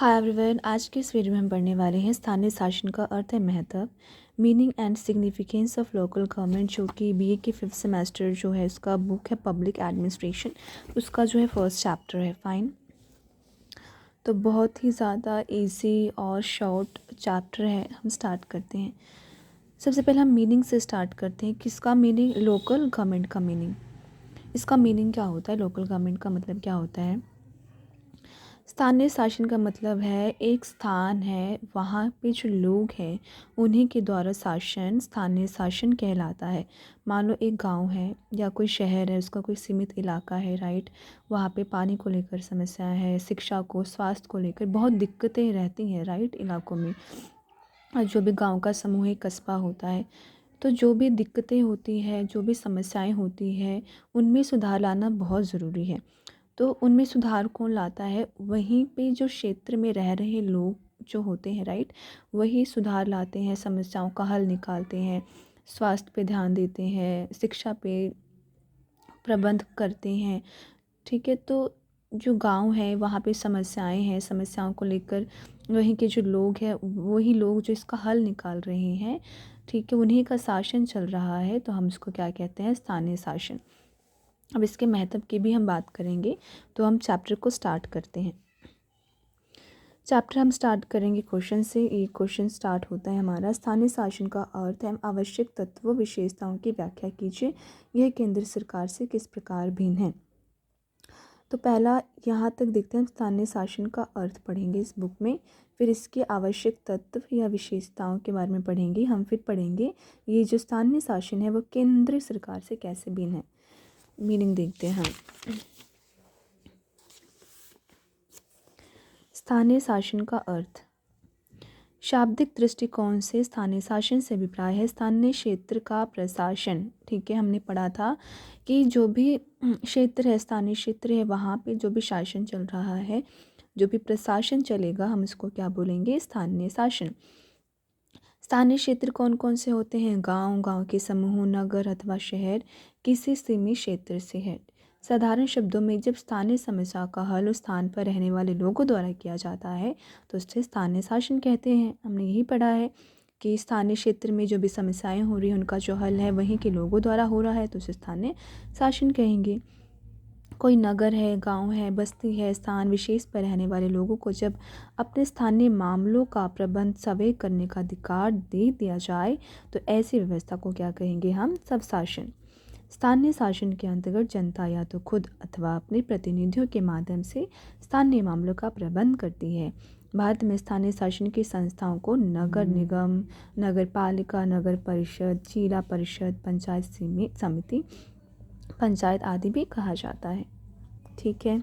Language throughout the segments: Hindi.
हाय एवरीवन, आज के इस वीडियो में हम पढ़ने वाले हैं स्थानीय शासन का अर्थ है महत्व, meaning and significance of local government, जो कि बीए के 5th सेमेस्टर जो है उसका बुक है पब्लिक एडमिनिस्ट्रेशन, उसका जो है फर्स्ट चैप्टर है। फाइन। तो बहुत ही ज़्यादा इजी और शॉर्ट चैप्टर है। हम स्टार्ट करते हैं। सबसे पहले हम मीनिंग से स्टार्ट करते हैं। किसका मीनिंग? लोकल गवर्नमेंट का मीनिंग। इसका मीनिंग क्या होता है? लोकल गवर्नमेंट का मतलब क्या होता है? स्थानीय शासन का मतलब है एक स्थान है, वहाँ पे जो लोग हैं उन्हीं के द्वारा शासन स्थानीय शासन कहलाता है। मान लो एक गांव है या कोई शहर है, उसका कोई सीमित इलाका है, राइट। वहाँ पे पानी को लेकर समस्या है, शिक्षा को, स्वास्थ्य को लेकर बहुत दिक्कतें रहती हैं, राइट, इलाकों में। और जो भी गांव का सामूहिक कस्बा होता है, तो जो भी दिक्कतें होती हैं, जो भी समस्याएं होती हैं, उनमें सुधार लाना बहुत ज़रूरी है। तो उनमें सुधार कौन लाता है? वहीं पे जो क्षेत्र में रह रहे लोग जो होते हैं, राइट, वही सुधार लाते हैं, समस्याओं का हल निकालते हैं, स्वास्थ्य पे ध्यान देते हैं, शिक्षा पे प्रबंध करते हैं। ठीक है। तो जो गांव है वहाँ पे समस्याएं हैं, समस्याओं को लेकर वहीं के जो लोग हैं वही लोग जो इसका हल निकाल रहे हैं, ठीक है, उन्हीं का शासन चल रहा है। तो हम इसको क्या कहते हैं? स्थानीय शासन। अब इसके महत्व की भी हम बात करेंगे। तो हम चैप्टर को स्टार्ट करते हैं। चैप्टर हम स्टार्ट करेंगे क्वेश्चन से। ये क्वेश्चन स्टार्ट होता है हमारा, स्थानीय शासन का अर्थ एवं आवश्यक तत्व विशेषताओं की व्याख्या कीजिए। यह केंद्र सरकार से किस प्रकार भिन्न है? तो पहला यहाँ तक देखते हैं, हम स्थानीय शासन का अर्थ पढ़ेंगे इस बुक में, फिर इसके आवश्यक तत्व या विशेषताओं के बारे में पढ़ेंगे। हम फिर पढ़ेंगे ये जो स्थानीय शासन है वो केंद्र सरकार से कैसे भिन्न है। मीनिंग देखते हैं हम। स्थानीय शासन का अर्थ, शाब्दिक दृष्टिकोण से स्थानीय शासन से अभिप्राय है स्थानीय क्षेत्र का प्रशासन। ठीक है, हमने पढ़ा था कि जो भी क्षेत्र है, स्थानीय क्षेत्र है, वहाँ पे जो भी शासन चल रहा है, जो भी प्रशासन चलेगा, हम इसको क्या बोलेंगे? स्थानीय शासन। स्थानीय क्षेत्र कौन कौन से होते हैं? गांव, गांव के समूह, नगर अथवा शहर किसी सीमित क्षेत्र से है। साधारण शब्दों में जब स्थानीय समस्या का हल उस स्थान पर रहने वाले लोगों द्वारा किया जाता है तो उसे स्थानीय शासन कहते हैं। हमने यही पढ़ा है कि स्थानीय क्षेत्र में जो भी समस्याएं हो रही हैं उनका जो हल है वहीं के लोगों द्वारा हो रहा है, तो उसे स्थानीय शासन कहेंगे। कोई नगर है, गांव है, बस्ती है, स्थान विशेष पर रहने वाले लोगों को जब अपने स्थानीय मामलों का प्रबंध स्वयं करने का अधिकार दे दिया जाए तो ऐसी व्यवस्था को क्या कहेंगे हम? स्वशासन। स्थानीय शासन के अंतर्गत जनता या तो खुद अथवा अपने प्रतिनिधियों के माध्यम से स्थानीय मामलों का प्रबंध करती है। भारत में स्थानीय शासन की संस्थाओं को नगर निगम, नगर पालिका, नगर परिषद, जिला परिषद, पंचायत समिति, पंचायत आदि भी कहा जाता है। ठीक है।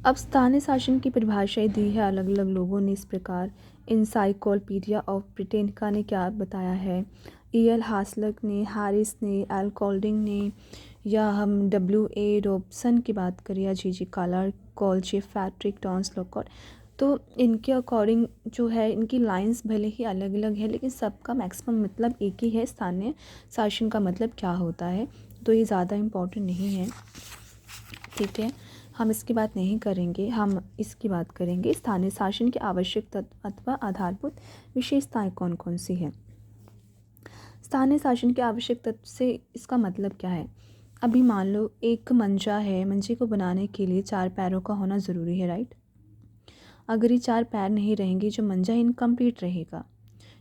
अब स्थानीय शासन की परिभाषाएं दी है अलग अलग लोगों ने इस प्रकार। इंसाइक्लोपीडिया ऑफ ब्रिटेनिका ने क्या बताया है, E.L. हासलक ने, हैरिस ने, एल कॉल्डिंग ने, या हम W.A. रॉबसन की बात करें, या G.G. कालर, कॉलचे, फैट्रिक, टॉन्स लॉकॉट, तो इनके अकॉर्डिंग जो है इनकी लाइंस भले ही अलग अलग है लेकिन सबका मैक्सिमम मतलब एक ही है। स्थानीय शासन का मतलब क्या होता है, तो ये ज़्यादा इम्पोर्टेंट नहीं है। ठीक है, हम इसकी बात नहीं करेंगे, हम इसकी बात करेंगे स्थानीय शासन की आवश्यक तत्व अथवा आधारभूत विशेषताएं कौन कौन सी है। स्थानीय शासन के आवश्यक तत्व से इसका मतलब क्या है? अभी मान लो एक मंजा है, मंजे को बनाने के लिए 4 पैरों का होना ज़रूरी है, राइट। अगर ये 4 पैर नहीं रहेंगे जो मंजा इनकम्प्लीट रहेगा।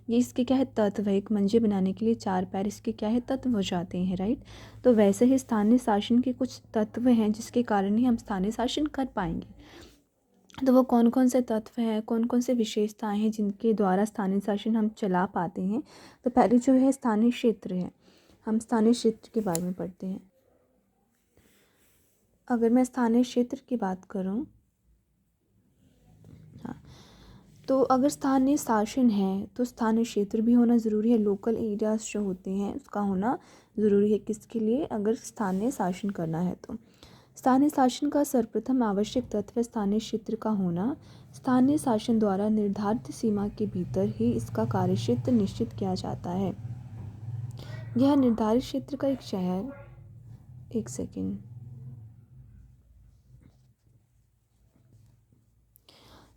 ये इसके क्या है? तत्व है। एक मंजे बनाने के लिए 4 पैर इसके क्या है? तत्व हो जाते हैं, राइट। तो वैसे ही स्थानीय शासन के कुछ तत्व हैं जिसके कारण ही हम स्थानीय शासन कर पाएंगे। तो वो कौन कौन से तत्व हैं, कौन कौन से विशेषताएं हैं जिनके द्वारा स्थानीय शासन हम चला पाते हैं? तो पहले जो है स्थानीय क्षेत्र है। हम स्थानीय क्षेत्र के बारे में पढ़ते हैं। अगर मैं स्थानीय क्षेत्र की बात करूं, हाँ, तो अगर स्थानीय शासन है तो स्थानीय क्षेत्र भी होना ज़रूरी है। लोकल एरियाज जो होते हैं उसका होना ज़रूरी है। किसके लिए? अगर स्थानीय शासन करना है तो। स्थानीय शासन का सर्वप्रथम आवश्यक तत्व है स्थानीय क्षेत्र का होना। स्थानीय शासन द्वारा निर्धारित सीमा के भीतर ही इसका कार्यक्षेत्र निश्चित किया जाता है। यह निर्धारित क्षेत्र का एक शहर, एक सेकेंड,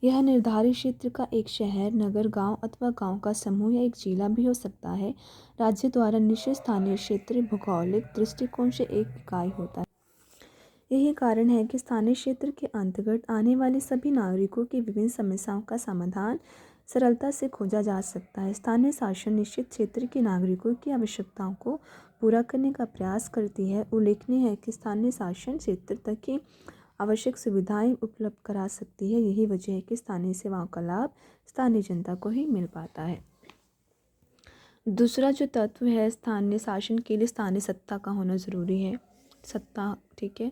यह निर्धारित क्षेत्र का एक शहर, नगर, गांव अथवा गांव का समूह या एक जिला भी हो सकता है। राज्य द्वारा निश्चित स्थानीय क्षेत्र भौगोलिक दृष्टिकोण से एक इकाई होता है। यही कारण है कि स्थानीय क्षेत्र के अंतर्गत आने वाले सभी नागरिकों की विभिन्न समस्याओं का समाधान सरलता से खोजा जा सकता है। स्थानीय शासन निश्चित क्षेत्र के नागरिकों की आवश्यकताओं को पूरा करने का प्रयास करती है। उल्लेखनीय है कि स्थानीय शासन क्षेत्र तक की आवश्यक सुविधाएं उपलब्ध करा सकती है। यही वजह है कि स्थानीय सेवाओं का लाभ स्थानीय जनता को ही मिल पाता है। दूसरा जो तत्व है स्थानीय शासन के लिए स्थानीय सत्ता का होना ज़रूरी है। सत्ता, ठीक है,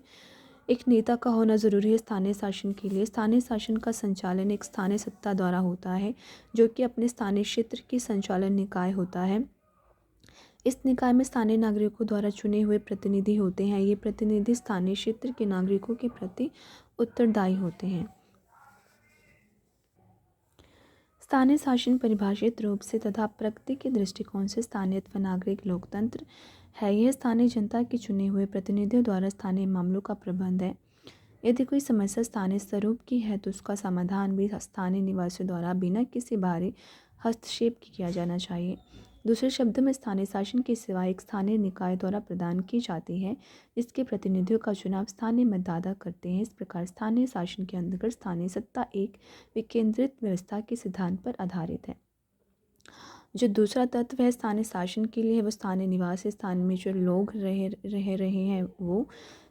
एक नेता का होना ज़रूरी है स्थानीय शासन के लिए। स्थानीय शासन का संचालन एक स्थानीय सत्ता द्वारा होता है, जो कि अपने स्थानीय क्षेत्र की संचालन निकाय होता है। इस निकाय में स्थानीय नागरिकों द्वारा चुने हुए प्रतिनिधि होते हैं। ये प्रतिनिधि स्थानीय क्षेत्र के नागरिकों के प्रति उत्तरदायी होते हैं। स्थानीय शासन परिभाषित रूप से तथा प्रकृति के दृष्टिकोण से स्थानीयत्व नागरिक लोकतंत्र है। यह स्थानीय जनता के चुने हुए प्रतिनिधियों द्वारा स्थानीय मामलों का प्रबंध है। यदि कोई समस्या स्थानीय स्वरूप की है तो उसका समाधान भी स्थानीय निवासियों द्वारा बिना किसी बाहरी हस्तक्षेप के किया जाना चाहिए। दूसरे शब्दों में स्थानीय शासन की सेवा एक स्थानीय निकाय द्वारा प्रदान की जाती है, जिसके प्रतिनिधियों का चुनाव स्थानीय मतदाता करते हैं। इस प्रकार स्थानीय शासन के अंतर्गत स्थानीय सत्ता एक विकेंद्रित व्यवस्था के सिद्धांत पर आधारित है। जो दूसरा तत्व है स्थानीय शासन के लिए, वो स्थानीय निवासी, स्थान में जो लोग रह रहे हैं, वो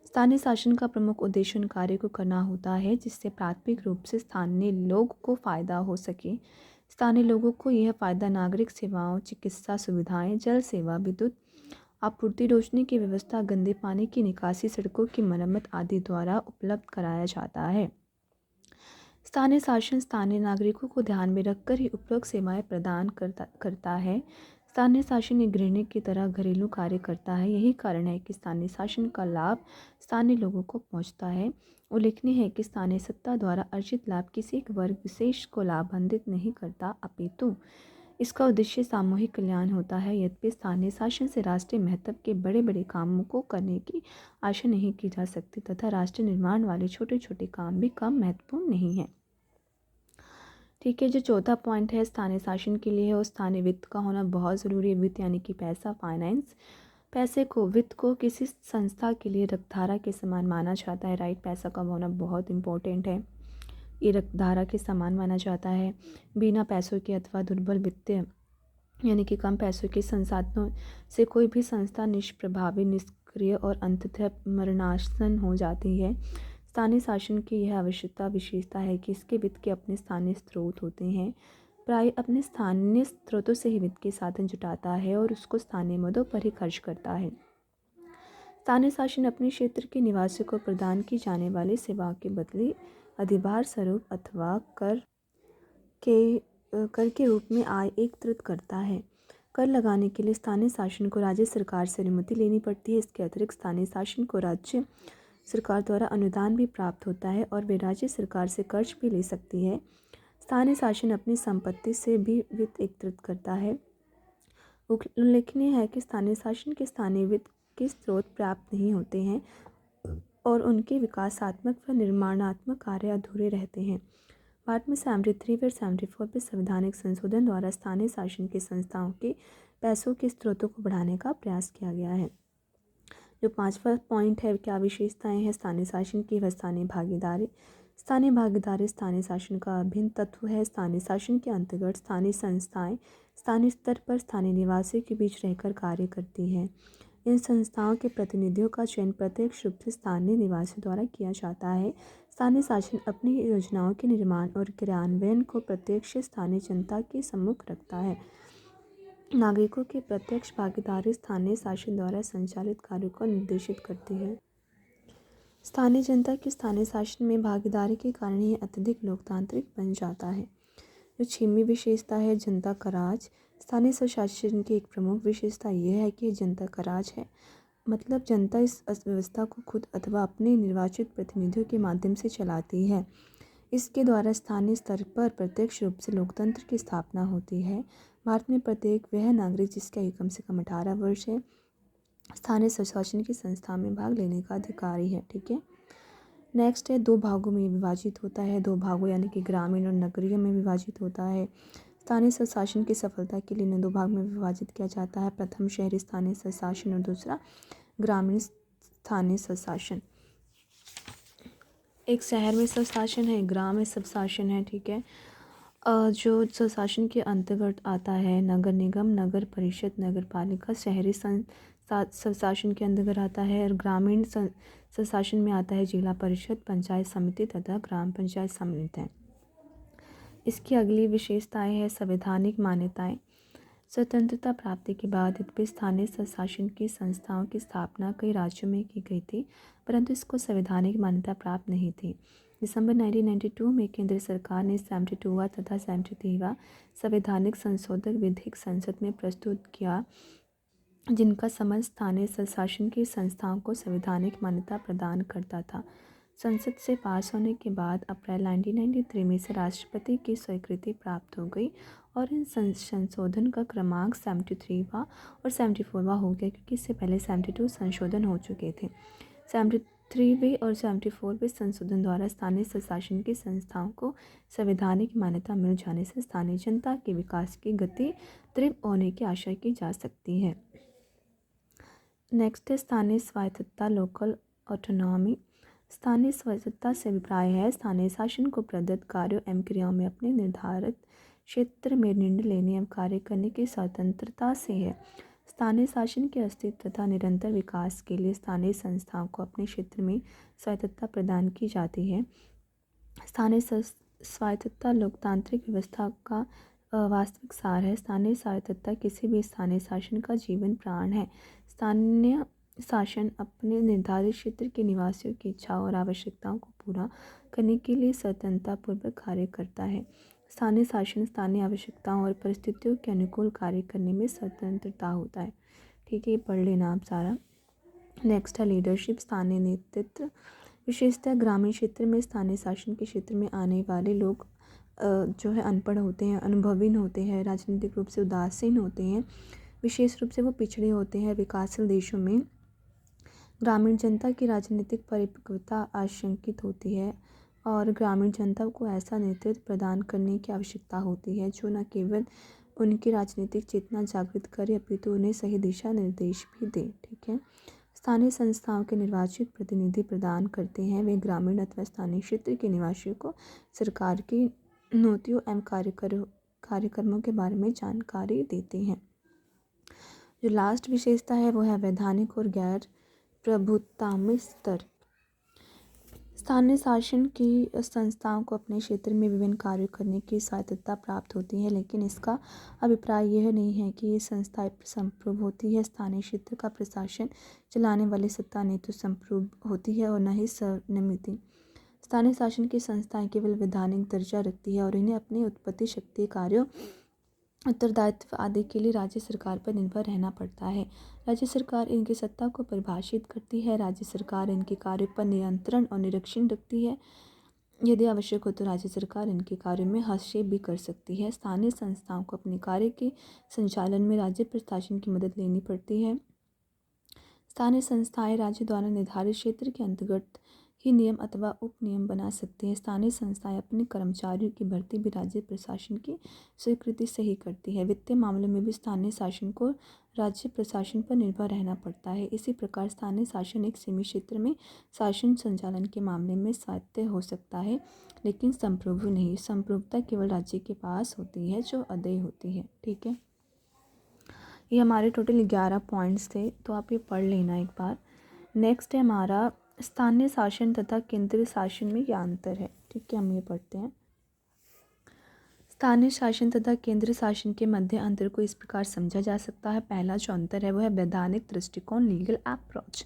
स्थानीय शासन का प्रमुख उद्देश्य उन कार्य को करना होता है जिससे प्राथमिक रूप से स्थानीय लोग को फ़ायदा हो सके। स्थानीय लोगों को यह फ़ायदा नागरिक सेवाओं, चिकित्सा सुविधाएं, जल सेवा, विद्युत आपूर्ति, रोशनी की व्यवस्था, गंदे पानी की निकासी, सड़कों की मरम्मत आदि द्वारा उपलब्ध कराया जाता है। स्थानीय शासन स्थानीय नागरिकों को ध्यान में रखकर ही उपरोक्त सेवाएं प्रदान करता है। स्थानीय शासन एक गृहिणी की तरह घरेलू कार्य करता है। यही कारण है कि स्थानीय शासन का लाभ स्थानीय लोगों को पहुंचता है। उल्लेखनीय है कि स्थानीय सत्ता द्वारा अर्जित लाभ किसी एक वर्ग विशेष को लाभान्वित नहीं करता, अपितु इसका उद्देश्य सामूहिक कल्याण होता है। यद्यपि स्थानीय शासन से राष्ट्रीय महत्व के बड़े बड़े कामों को करने की आशा नहीं की जा सकती तथा राष्ट्र निर्माण वाले छोटे छोटे काम भी कम महत्वपूर्ण नहीं हैं। ठीक है, जो चौथा पॉइंट है स्थानीय शासन के लिए है वो स्थानीय वित्त का होना बहुत ज़रूरी है। वित्त यानी कि पैसा, फाइनेंस। पैसे को, वित्त को किसी संस्था के लिए रक्तधारा के समान माना जाता है। राइट, पैसा का होना बहुत इंपॉर्टेंट है। ये रक्तधारा के समान माना जाता है। बिना पैसों के अथवा दुर्बल वित्तीय यानी कि कम पैसों के संसाधनों से कोई भी संस्था निष्प्रभावी, निष्क्रिय और अंततः मरणासन हो जाती है। स्थानीय शासन की यह विशेषता है कि इसके वित्त के अपने स्थानीय स्रोत होते हैं। प्राय अपने स्थानीय स्रोतों से ही वित्त के साधन जुटाता है और उसको स्थानीय मदों पर ही खर्च करता है। स्थानीय शासन अपने क्षेत्र के निवासियों को प्रदान की जाने वाली सेवाओं के बदले अधिभार स्वरूप अथवा कर के रूप में आय एकत्रित करता है। कर लगाने के लिए स्थानीय शासन को राज्य सरकार से अनुमति लेनी पड़ती है। इसके अतिरिक्त स्थानीय शासन को राज्य सरकार द्वारा अनुदान भी प्राप्त होता है और वे राज्य सरकार से कर्ज भी ले सकती है। स्थानीय शासन अपनी संपत्ति से भी वित्त एकत्रित करता है। उल्लेखनीय है कि स्थानीय शासन के स्थानीय वित्त के स्रोत पर्याप्त नहीं होते हैं और उनके विकासात्मक व निर्माणात्मक कार्य अधूरे रहते हैं। भारत में 73 व 74 पे संवैधानिक संशोधन द्वारा स्थानीय शासन की संस्थाओं के पैसों के स्रोतों को बढ़ाने का प्रयास किया गया है। जो पांचवा पॉइंट है, क्या विशेषताएं हैं स्थानीय शासन की, वह स्थानीय भागीदारी। स्थानीय भागीदारी स्थानीय शासन का अभिन्न तत्व है। स्थानीय शासन के अंतर्गत स्थानीय संस्थाएं स्थानीय स्तर पर स्थानीय निवासियों के बीच रहकर कार्य करती हैं। इन संस्थाओं के प्रतिनिधियों का चयन प्रत्यक्ष रूप से स्थानीय निवासियों द्वारा किया जाता है। स्थानीय शासन अपनी योजनाओं के निर्माण और क्रियान्वयन को प्रत्यक्ष स्थानीय जनता के सम्मुख रखता है। नागरिकों की प्रत्यक्ष भागीदारी स्थानीय शासन द्वारा संचालित कार्यों को निर्देशित करती है। स्थानीय जनता की स्थानीय शासन में भागीदारी के कारण ही अत्यधिक लोकतांत्रिक बन जाता है। जो 6वीं विशेषता है, जनता का राज। स्थानीय स्वशासन की एक प्रमुख विशेषता यह है कि जनता का राज है, मतलब जनता इस व्यवस्था को खुद अथवा अपने निर्वाचित प्रतिनिधियों के माध्यम से चलाती है। इसके द्वारा स्थानीय स्तर पर प्रत्यक्ष रूप से लोकतंत्र की स्थापना होती है। भारत में प्रत्येक वह नागरिक जिसकी आयु कम से कम 18 वर्ष है स्थानीय स्वशासन की संस्था में भाग लेने का अधिकारी है। ठीक है, नेक्स्ट है दो भागों में विभाजित होता है, दो भागों यानी कि ग्रामीण और नगरीय में विभाजित होता है। स्थानीय स्वशासन की सफलता के लिए इन्हें दो भाग में विभाजित किया जाता है, प्रथम शहरी स्थानीय स्वशासन और दूसरा ग्रामीण स्थानीय स्वशासन। एक शहर में स्वशासन है, ग्राम में स्वशासन है, ठीक है। जो स्वशासन के अंतर्गत आता है नगर निगम, नगर परिषद, नगर पालिका। शहरी स्वशासन के अंतर्गत आता है और ग्रामीण स्वशासन में आता है जिला परिषद, पंचायत समिति तथा ग्राम पंचायत सम्मिलित हैं। इसकी अगली विशेषताएं है संवैधानिक मान्यताएं। स्वतंत्रता प्राप्ति के बाद इस स्थानीय स्वशासन की संस्थाओं की स्थापना कई राज्यों में की गई थी, परंतु इसको संवैधानिक मान्यता प्राप्त नहीं थी। दिसंबर 1992 में केंद्र सरकार ने 72वां तथा 73वां संवैधानिक संशोधक विधेयक संसद में प्रस्तुत किया, जिनका समझ स्थानीय स्वशासन की संस्थाओं को संवैधानिक मान्यता प्रदान करता था। संसद से पास होने के बाद अप्रैल 1993 में से राष्ट्रपति की स्वीकृति प्राप्त हो गई और इन संशोधन का क्रमांक 73वां और 74वां हो गया, क्योंकि इससे पहले 72 संशोधन हो चुके थे। 73वें और 74वें संशोधन द्वारा स्थानीय स्वशासन की संस्थाओं को संवैधानिक मान्यता मिल जाने से स्थानीय जनता के विकास की गति तीव्र होने की आशा की जा सकती है। नेक्स्ट है स्थानीय स्वायत्तता, लोकल ऑटोनॉमी। स्थानीय स्वायत्तता से अभिप्राय है स्थानीय शासन को प्रदत्त कार्यों एवं क्रियाओं में अपने निर्धारित क्षेत्र में निर्णय लेने एवं कार्य करने की स्वतंत्रता से है। स्थानीय शासन के अस्तित्व तथा निरंतर विकास के लिए स्थानीय संस्थाओं को अपने क्षेत्र में स्वायत्तता प्रदान की जाती है। स्थानीय स्वायत्तता लोकतांत्रिक व्यवस्था का वास्तविक सार है। स्थानीय स्वायत्तता किसी भी स्थानीय शासन का जीवन प्राण है। स्थानीय शासन अपने निर्धारित क्षेत्र के निवासियों की इच्छाओं और आवश्यकताओं को पूरा करने के लिए स्वतंत्रतापूर्वक कार्य करता है। स्थानीय शासन स्थानीय आवश्यकताओं और परिस्थितियों के अनुकूल कार्य करने में स्वतंत्रता होता है। ठीक है, ये पढ़ लेना आप सारा। नेक्स्ट है लीडरशिप, स्थानीय नेतृत्व। विशेषतः ग्रामीण क्षेत्र में स्थानीय शासन के क्षेत्र में आने वाले लोग जो है अनपढ़ होते हैं, अनुभवीहीन होते हैं, राजनीतिक रूप से उदासीन होते हैं, विशेष रूप से वो पिछड़े होते हैं। विकासशील देशों में ग्रामीण जनता की राजनीतिक परिपक्वता आशंकित होती है और ग्रामीण जनता को ऐसा नेतृत्व प्रदान करने की आवश्यकता होती है जो न केवल उनकी राजनीतिक चेतना जागृत करे अपितु उन्हें सही दिशा निर्देश भी दे। ठीक है। स्थानीय संस्थाओं के निर्वाचित प्रतिनिधि प्रदान करते हैं। वे ग्रामीण अथवा स्थानीय क्षेत्र के निवासियों को सरकार की नीतियों एवं कार्यक्रमों के बारे में जानकारी देते हैं। जो लास्ट विशेषता है वो है वैधानिक और गैर प्रभुत्वात्मक स्तर। स्थानीय शासन की संस्थाओं को अपने क्षेत्र में विभिन्न कार्य करने की स्वायत्तता प्राप्त होती है, लेकिन इसका अभिप्राय यह नहीं है कि ये संस्थाएं संप्रभु होती है। स्थानीय क्षेत्र का प्रशासन चलाने वाली सत्ता न तो संप्रभु होती है और न ही स्वनियमित। स्थानीय शासन की संस्थाएं केवल वैधानिक दर्जा रखती है और इन्हें अपनी उत्पत्ति शक्ति, कार्यों, उत्तरदायित्व आदि के लिए राज्य सरकार पर निर्भर रहना पड़ता है। राज्य सरकार इनकी सत्ता को परिभाषित करती है। राज्य सरकार इनके कार्यों पर नियंत्रण और निरीक्षण रखती है। यदि आवश्यक हो तो राज्य सरकार इनके कार्यों में हस्तक्षेप भी कर सकती है। स्थानीय संस्थाओं को अपने कार्य के संचालन में राज्य प्रशासन की मदद लेनी पड़ती है। स्थानीय संस्थाएं राज्य द्वारा निर्धारित क्षेत्र के अंतर्गत ही नियम अथवा उप नियम बना सकती है। स्थानीय संस्थाएं अपने कर्मचारियों की भर्ती भी राज्य प्रशासन की स्वीकृति से ही करती है। वित्तीय मामलों में भी स्थानीय शासन को राज्य प्रशासन पर निर्भर रहना पड़ता है। इसी प्रकार स्थानीय शासन एक सीमित क्षेत्र में शासन संचालन के मामले में स्वायत्त हो सकता है, लेकिन संप्रभु नहीं। संप्रभुता केवल राज्य के पास होती है जो अदेय होती है। ठीक है, ये हमारे टोटल 11 पॉइंट्स थे, तो आप ये पढ़ लेना एक बार। नेक्स्ट है हमारा स्थानीय शासन तथा केंद्रीय शासन में क्या अंतर है। ठीक है, हम ये पढ़ते हैं। स्थानीय शासन तथा केंद्रीय शासन के मध्य अंतर को इस प्रकार समझा जा सकता है। पहला जो अंतर है वो है वैधानिक दृष्टिकोण, लीगल अप्रोच।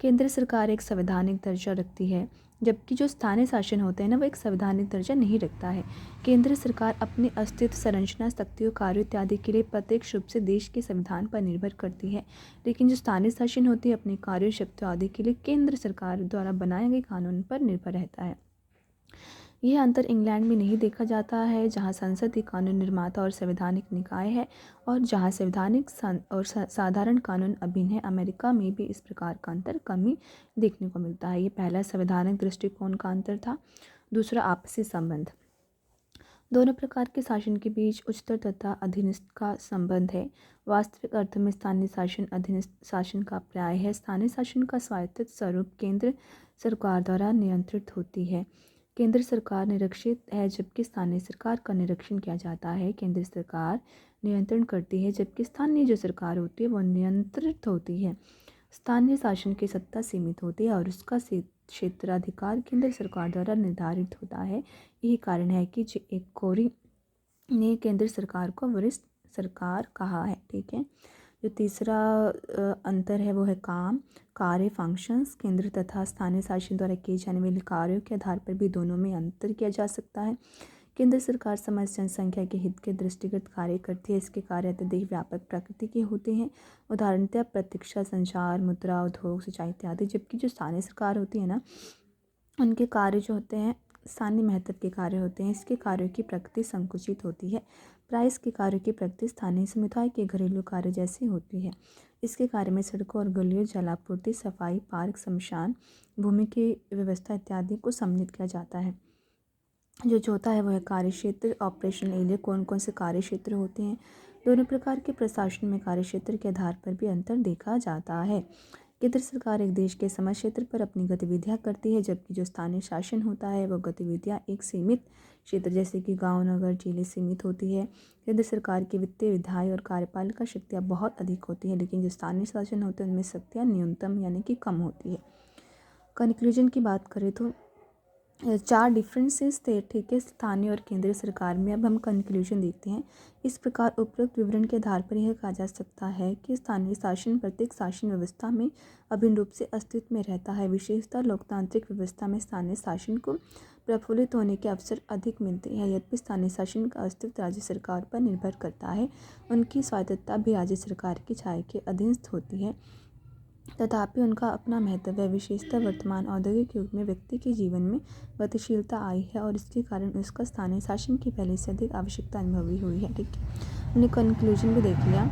केंद्र सरकार एक संवैधानिक दर्जा रखती है, जबकि जो स्थानीय शासन होते हैं ना वो एक संवैधानिक दर्जा नहीं रखता है। केंद्र सरकार अपने अस्तित्व, संरचना, शक्तियों, कार्यों इत्यादि के लिए प्रत्यक्ष रूप से देश के संविधान पर निर्भर करती है, लेकिन जो स्थानीय शासन होती है अपने कार्यों, शक्तियों आदि के लिए केंद्र सरकार द्वारा बनाए गए कानून पर निर्भर रहता है। यह अंतर इंग्लैंड में नहीं देखा जाता है, जहाँ संसद ही कानून निर्माता और संवैधानिक निकाय है और जहाँ संवैधानिक और साधारण कानून अभिन्न है। अमेरिका में भी इस प्रकार का अंतर कम ही देखने को मिलता है। ये पहला संवैधानिक दृष्टिकोण का अंतर था। दूसरा, आपसी संबंध। दोनों प्रकार के शासन के बीच उच्चतर तथा अधीनस्थ का संबंध है। वास्तविक अर्थ में स्थानीय शासन अधीनस्थ शासन का पर्याय है। स्थानीय शासन का स्वायत्त स्वरूप केंद्र सरकार द्वारा नियंत्रित होती है। केंद्र सरकार निरक्षित है, जबकि स्थानीय सरकार का निरीक्षण किया जाता है। केंद्र सरकार नियंत्रण करती है, जबकि स्थानीय जो सरकार होती है वो नियंत्रित होती है। स्थानीय शासन की सत्ता सीमित होती है और उसका क्षेत्राधिकार केंद्र सरकार द्वारा निर्धारित होता है। यही कारण है कि एक कोरी ने केंद्र सरकार को वरिष्ठ सरकार कहा है। ठीक है। जो तीसरा अंतर है वो है काम, कार्य, फंक्शंस। केंद्र तथा स्थानीय शासन द्वारा किए जाने वाले कार्यों के आधार पर भी दोनों में अंतर किया जा सकता है। केंद्र सरकार समाज जनसंख्या के हित के दृष्टिगत कार्य करती है। इसके कार्य अत्यधिक व्यापक प्रकृति के होते हैं, उदाहरणतः प्रतीक्षा, संचार, मुद्रा, उद्योग, सिंचाई इत्यादि। जबकि जो स्थानीय सरकार होती है ना, उनके कार्य जो होते हैं स्थानीय महत्व के कार्य होते हैं। इसके कार्यों की प्रकृति संकुचित होती है। प्रायः इसके कार्यों की प्रकृति स्थानीय समुदाय के घरेलू कार्य जैसी होती है। इसके कार्य में सड़कों और गलियों, जलापूर्ति, सफाई, पार्क, शमशान भूमि की व्यवस्था इत्यादि को सम्मिलित किया जाता है। जो चौथा है वह है कार्य क्षेत्र, ऑपरेशनल एरिया। कौन कौन से कार्य क्षेत्र होते हैं? दोनों प्रकार के प्रशासन में कार्य क्षेत्र के आधार पर भी अंतर देखा जाता है। केंद्र सरकार एक देश के समस्त क्षेत्र पर अपनी गतिविधियां करती है, जबकि जो स्थानीय शासन होता है वह गतिविधियां एक सीमित क्षेत्र जैसे कि गांव, नगर, जिले सीमित होती है। केंद्र सरकार की वित्तीय, विधायी और कार्यपालिका शक्तियाँ बहुत अधिक होती है, लेकिन जो स्थानीय शासन होते हैं उनमें शक्तियाँ न्यूनतम यानी कि कम होती है। कंक्लूजन की बात करें तो 4 डिफरेंसेस थे, ठीक है, स्थानीय और केंद्रीय सरकार में। अब हम कंक्लूजन देखते हैं। इस प्रकार उपरोक्त विवरण के आधार पर यह कहा जा सकता है कि स्थानीय शासन प्रत्येक शासन व्यवस्था में अभिन्न रूप से अस्तित्व में रहता है। विशेषतः लोकतांत्रिक व्यवस्था में स्थानीय शासन को प्रफुल्लित होने के अवसर अधिक मिलते हैं। यद्यपि स्थानीय शासन का अस्तित्व राज्य सरकार पर निर्भर करता है, उनकी स्वायत्तता भी राज्य सरकार की छाया के अधीनस्थ होती है, तथापि उनका अपना महत्व है। विशेषतः वर्तमान औद्योगिक युग में व्यक्ति के जीवन में गतिशीलता आई है और इसके कारण उसका स्थानीय शासन की पहले से अधिक आवश्यकता अनुभवी हुई है। ठीक है, हमने कंक्लूजन भी देख लिया।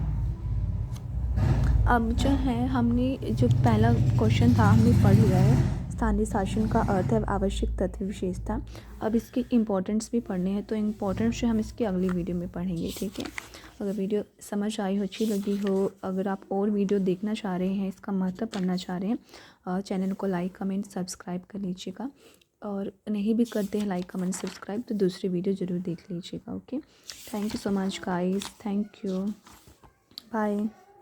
अब जो है हमने जो पहला क्वेश्चन था हमने पढ़ लिया है। स्थानीय शासन का अर्थ है आवश्यक तत्व, विशेषता। अब इसके इम्पोर्टेंट्स भी पढ़ने हैं, तो इम्पोर्टेंट्स जो हम इसकी अगली वीडियो में पढ़ेंगे। ठीक है, अगर वीडियो समझ आई हो, अच्छी लगी हो, अगर आप और वीडियो देखना चाह रहे हैं, इसका महत्व पढ़ना चाह रहे हैं, चैनल को लाइक, कमेंट, सब्सक्राइब कर लीजिएगा। और नहीं भी करते हैं लाइक, कमेंट, सब्सक्राइब, तो दूसरी वीडियो ज़रूर देख लीजिएगा। Okay, thank you so much guys, thank you, bye.